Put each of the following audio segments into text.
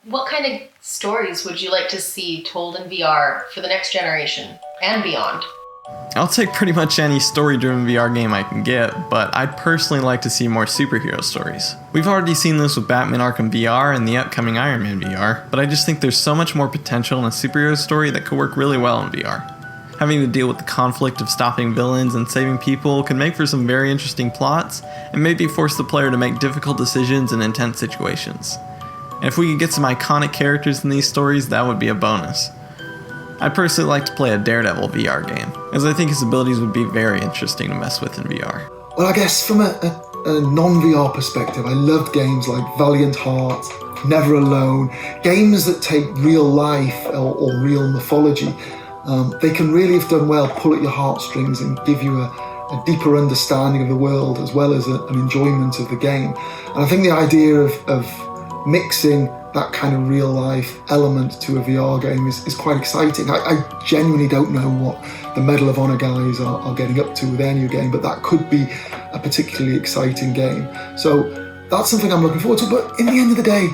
What kind of stories would you like to see told in VR for the next generation and beyond? I'll take pretty much any story-driven VR game I can get, but I'd personally like to see more superhero stories. We've already seen this with Batman Arkham VR and the upcoming Iron Man VR, but I just think there's so much more potential in a superhero story that could work really well in VR. Having to deal with the conflict of stopping villains and saving people can make for some very interesting plots, and maybe force the player to make difficult decisions in intense situations. And if we could get some iconic characters in these stories, that would be a bonus. I'd personally like to play a Daredevil VR game, as I think his abilities would be very interesting to mess with in VR. Well, I guess from a non-VR perspective, I loved games like Valiant Heart, Never Alone, games that take real life or real mythology. They can really, if done well, pull at your heartstrings and give you a deeper understanding of the world as well as an enjoyment of the game. And I think the idea of mixing that kind of real life element to a VR game is quite exciting. I genuinely don't know what the Medal of Honor guys are getting up to with their new game, but that could be a particularly exciting game. So that's something I'm looking forward to. But in the end of the day,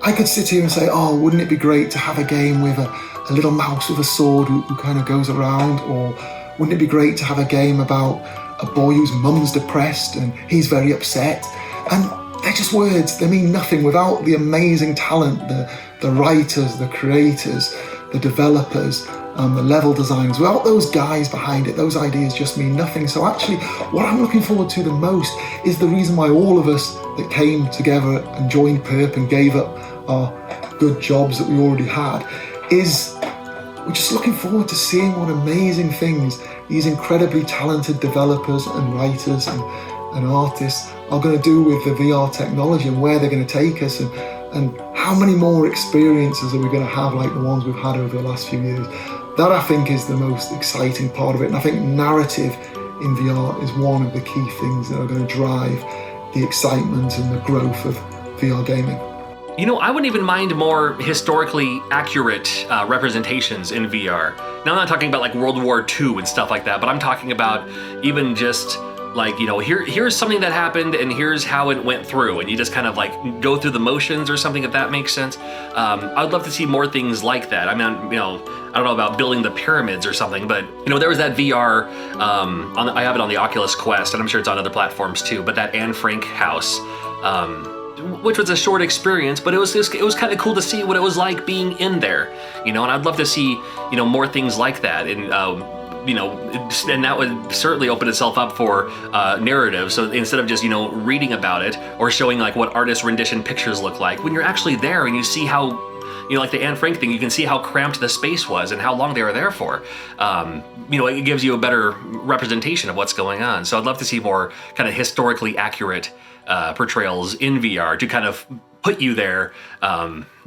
I could sit here and say, oh, wouldn't it be great to have a game with a little mouse with a sword who kind of goes around? Or wouldn't it be great to have a game about a boy whose mum's depressed and he's very upset? And they're just words. They mean nothing without the amazing talent, the writers, the creators, the developers, the level designers. Without those guys behind it, those ideas just mean nothing. So actually, what I'm looking forward to the most is the reason why all of us that came together and joined Perp and gave up our good jobs that we already had is we're just looking forward to seeing what amazing things these incredibly talented developers and writers and artists are going to do with the VR technology and where they're going to take us and how many more experiences are we going to have like the ones we've had over the last few years. That I think is the most exciting part of it, and I think narrative in VR is one of the key things that are going to drive the excitement and the growth of VR gaming. You know, I wouldn't even mind more historically accurate representations in VR. Now, I'm not talking about like World War II and stuff like that, but I'm talking about even just like, you know, here's something that happened and here's how it went through, and you just kind of like go through the motions or something, if that makes sense. I'd love to see more things like that. I mean, you know, I don't know about building the pyramids or something, but you know, there was that VR, I have it on the Oculus Quest, and I'm sure it's on other platforms too, but that Anne Frank house, which was a short experience, but it was kind of cool to see what it was like being in there, you know, and I'd love to see, you know, more things like that. And you know, and that would certainly open itself up for narrative. So instead of just, you know, reading about it or showing like what artist rendition pictures look like, when you're actually there and you see how, you know, like the Anne Frank thing, you can see how cramped the space was and how long they were there for. You know, it gives you a better representation of what's going on. So I'd love to see more kind of historically accurate portrayals in VR to kind of put you there,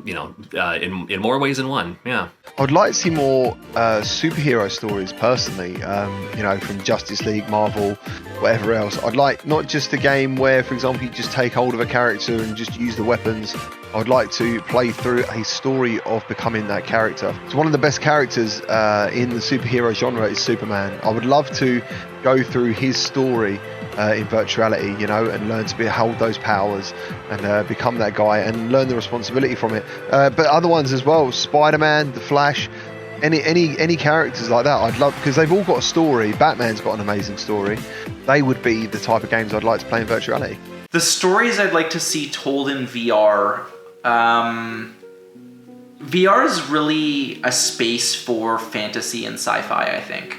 you know, in more ways than one. Yeah. I'd like to see more superhero stories personally, you know, from Justice League, Marvel, whatever else. I'd like not just a game where, for example, you just take hold of a character and just use the weapons. I'd like to play through a story of becoming that character. So one of the best characters in the superhero genre is Superman. I would love to go through his story in virtuality, you know, and learn to hold those powers and become that guy and learn the responsibility from it. But other ones as well, Spider-Man, The Flash, any characters like that, I'd love, because they've all got a story. Batman's got an amazing story. They would be the type of games I'd like to play in virtuality. The stories I'd like to see told in VR, VR is really a space for fantasy and sci-fi, I think.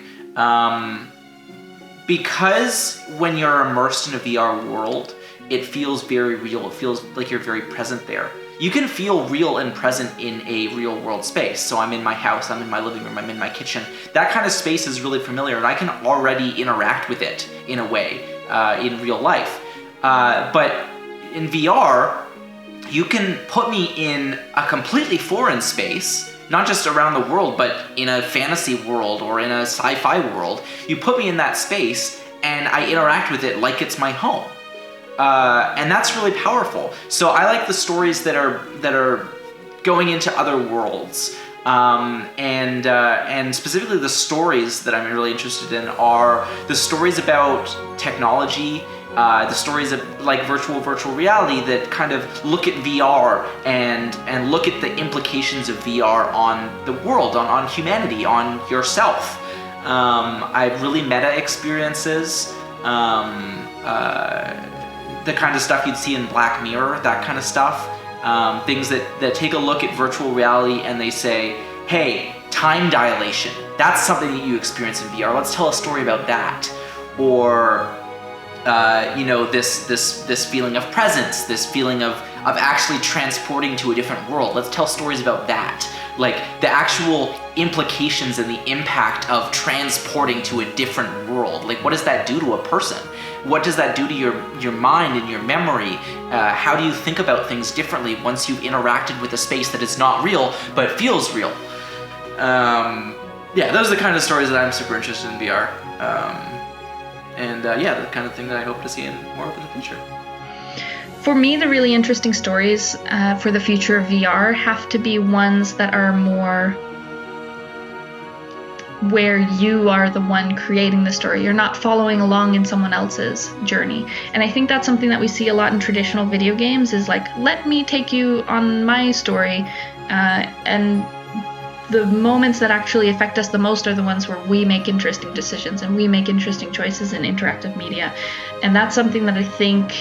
Because when you're immersed in a VR world, it feels very real. It feels like you're very present there. You can feel real and present in a real world space. So I'm in my house, I'm in my living room, I'm in my kitchen. That kind of space is really familiar, and I can already interact with it in a way in real life. But in VR, you can put me in a completely foreign space, not just around the world, but in a fantasy world or in a sci-fi world. You put me in that space and I interact with it like it's my home. And that's really powerful. So I like the stories that are going into other worlds. And specifically the stories that I'm really interested in are the stories about technology the stories of like virtual reality that kind of look at VR and look at the implications of VR on the world, on humanity, on yourself. I have really meta experiences, the kind of stuff you'd see in Black Mirror, that kind of stuff. Things that take a look at virtual reality and they say, hey, time dilation, that's something that you experience in VR. Let's tell a story about that. Or, this feeling of presence, this feeling of actually transporting to a different world. Let's tell stories about that. Like the actual implications and the impact of transporting to a different world. Like, what does that do to a person? What does that do to your mind and your memory? How do you think about things differently once you've interacted with a space that is not real but feels real? Those are the kind of stories that I'm super interested in VR. The kind of thing that I hope to see in more of in the future. For me, the really interesting stories for the future of VR have to be ones that are more where you are the one creating the story. You're not following along in someone else's journey. And I think that's something that we see a lot in traditional video games is like, let me take you on my story. And the moments that actually affect us the most are the ones where we make interesting decisions and we make interesting choices in interactive media. And that's something that I think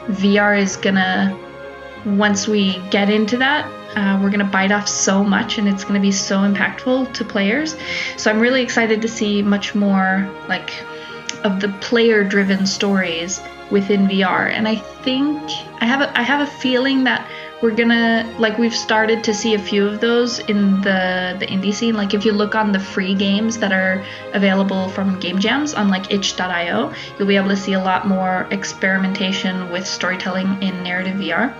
VR is gonna, once we get into that, we're gonna bite off so much and it's gonna be so impactful to players. So I'm really excited to see much more like of the player-driven stories within VR. And I think I have a feeling that we're gonna, like, we've started to see a few of those in the indie scene. Like if you look on the free games that are available from game jams on like itch.io, you'll be able to see a lot more experimentation with storytelling in narrative VR.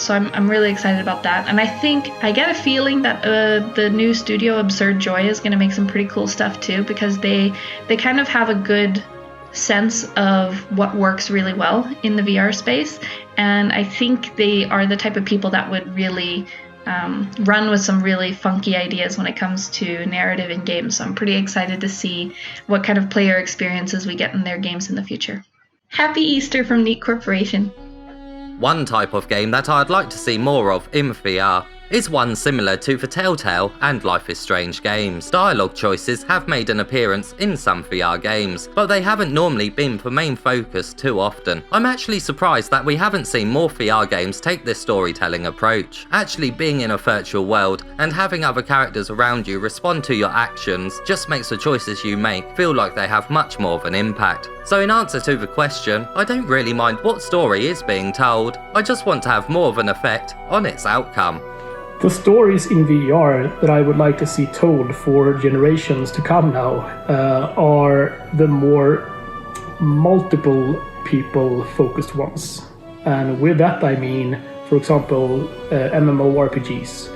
So I'm really excited about that. And I get a feeling that the new studio Absurd Joy is going to make some pretty cool stuff too, because they kind of have a good sense of what works really well in the VR space. And I think they are the type of people that would really run with some really funky ideas when it comes to narrative in games. So I'm pretty excited to see what kind of player experiences we get in their games in the future. Happy Easter from Neat Corporation. One type of game that I'd like to see more of in VR is one similar to the Telltale and Life is Strange games. Dialogue choices have made an appearance in some VR games, but they haven't normally been the main focus too often. I'm actually surprised that we haven't seen more VR games take this storytelling approach. Actually being in a virtual world and having other characters around you respond to your actions just makes the choices you make feel like they have much more of an impact. So in answer to the question, I don't really mind what story is being told, I just want to have more of an effect on its outcome. The stories in VR that I would like to see told for generations to come now are the more multiple people focused ones. And with that I mean, for example, MMORPGs,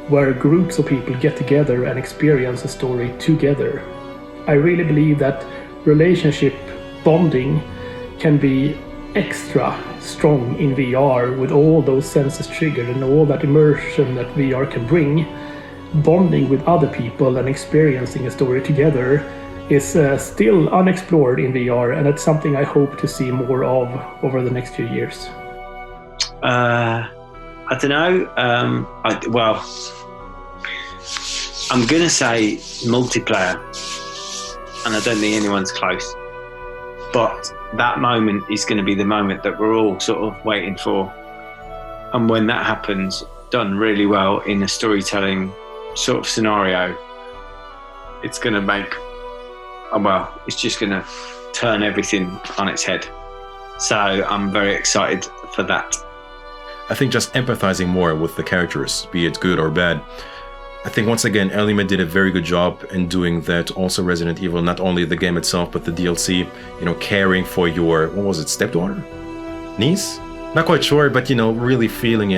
where groups of people get together and experience a story together. I really believe that relationship bonding can be extra strong in VR with all those senses triggered and all that immersion that VR can bring. Bonding with other people and experiencing a story together is still unexplored in VR, and it's something I hope to see more of over the next few years. I don't know. I'm going to say multiplayer, and I don't think anyone's close. But that moment is going to be the moment that we're all sort of waiting for. And when that happens, done really well in a storytelling sort of scenario, it's going to make, it's just going to turn everything on its head. So I'm very excited for that. I think just empathizing more with the characters, be it good or bad. I think once again, Element did a very good job in doing that. Also Resident Evil, not only the game itself, but the DLC, caring for your, stepdaughter? Niece? Not quite sure, but, really feeling,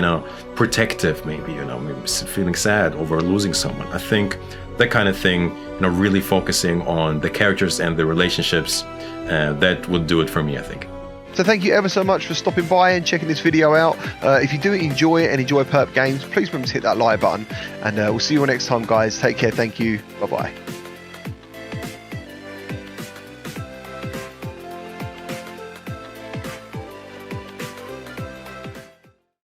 protective maybe, maybe feeling sad over losing someone. I think that kind of thing, really focusing on the characters and the relationships, that would do it for me, I think. So thank you ever so much for stopping by and checking this video out. If you do enjoy it and enjoy Perp Games, please remember to hit that like button. And we'll see you all next time, guys. Take care. Thank you. Bye-bye.